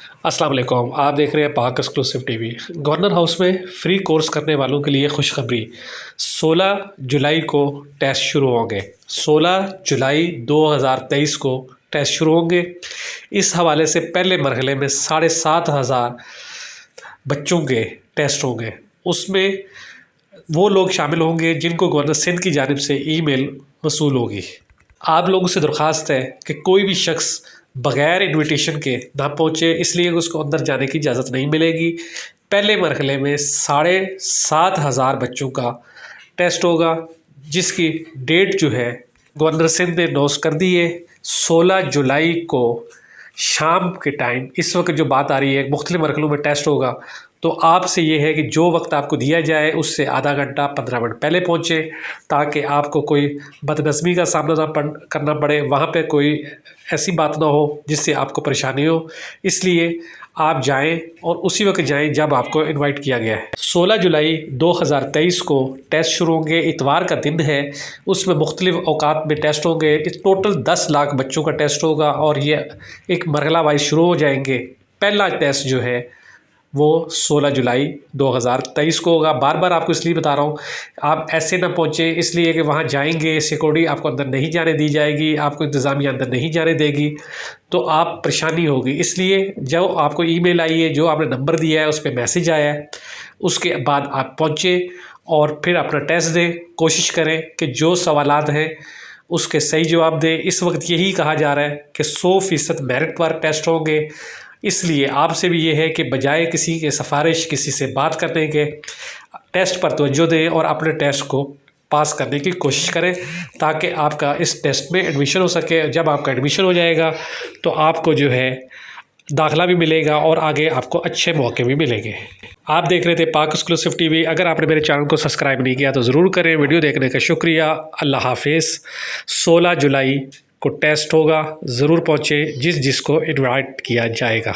السلام علیکم، آپ دیکھ رہے ہیں پاک exclusive T V. Governor house میں فری کورس کرنے والوں کے لیے خوشخبری، 16 جولائی کو ٹیسٹ شروع ہوں گے۔ 16 جولائی 2023 کو ٹیسٹ شروع ہوں گے۔ اس حوالے سے پہلے مرحلے میں 7,500 بچوں کے ٹیسٹ ہوں گے۔ اس میں وہ لوگ شامل ہوں گے جن کو گورنر سندھ کی جانب سے ای میل موصول ہوگی۔ آپ لوگوں سے درخواست ہے کہ کوئی بھی شخص بغیر انویٹیشن کے نہ پہنچے، اس لیے اس کو اندر جانے کی اجازت نہیں ملے گی۔ پہلے مرحلے میں 7,500 بچوں کا ٹیسٹ ہوگا، جس کی ڈیٹ جو ہے گورنر سندھ نے اناؤنس کر دی ہے 16 جولائی کو شام کے ٹائم۔ اس وقت جو بات آ رہی ہے مختلف مرحلوں میں ٹیسٹ ہوگا، تو آپ سے یہ ہے کہ جو وقت آپ کو دیا جائے اس سے آدھا گھنٹہ 15 منٹ پہلے پہنچے، تاکہ آپ کو کوئی بدنظمی کا سامنا نہ کرنا پڑے، وہاں پہ کوئی ایسی بات نہ ہو جس سے آپ کو پریشانی ہو۔ اس لیے آپ جائیں اور اسی وقت جائیں جب آپ کو انوائٹ کیا گیا ہے۔ 16 جولائی 2023 کو ٹیسٹ شروع ہوں گے، اتوار کا دن ہے۔ اس میں مختلف اوقات میں ٹیسٹ ہوں گے۔ ٹوٹل 10 لاکھ بچوں کا ٹیسٹ ہوگا اور یہ ایک مرحلہ وائز شروع ہو جائیں گے۔ پہلا ٹیسٹ جو ہے وہ 16 جولائی 2023 کو ہوگا۔ بار بار آپ کو اس لیے بتا رہا ہوں، آپ ایسے نہ پہنچیں، اس لیے کہ وہاں جائیں گے سیکورٹی آپ کو اندر نہیں جانے دی جائے گی، آپ کو انتظامیہ اندر نہیں جانے دے گی، تو آپ پریشانی ہوگی۔ اس لیے جو آپ کو ای میل آئی ہے، جو آپ نے نمبر دیا ہے، اس پہ میسیج آیا ہے، اس کے بعد آپ پہنچیں اور پھر اپنا ٹیسٹ دیں۔ کوشش کریں کہ جو سوالات ہیں اس کے صحیح جواب دیں۔ اس وقت یہی کہا جا رہا ہے کہ 100% میرٹ پر ٹیسٹ ہوں گے۔ اس لیے آپ سے بھی یہ ہے کہ بجائے کسی کے سفارش، کسی سے بات کرنے کے، ٹیسٹ پر توجہ دیں اور اپنے ٹیسٹ کو پاس کرنے کی کوشش کریں، تاکہ آپ کا اس ٹیسٹ میں ایڈمیشن ہو سکے۔ جب آپ کا ایڈمیشن ہو جائے گا تو آپ کو جو ہے داخلہ بھی ملے گا اور آگے آپ کو اچھے موقع بھی ملیں گے۔ آپ دیکھ رہے تھے پاک ایکسکلوسیو ٹی وی۔ اگر آپ نے میرے چینل کو سبسکرائب نہیں کیا تو ضرور کریں۔ ویڈیو دیکھنے کا شکریہ۔ اللہ حافظ۔ 16 جولائی کو ٹیسٹ ہوگا، ضرور پہنچیں جس کو انوائٹ کیا جائے گا۔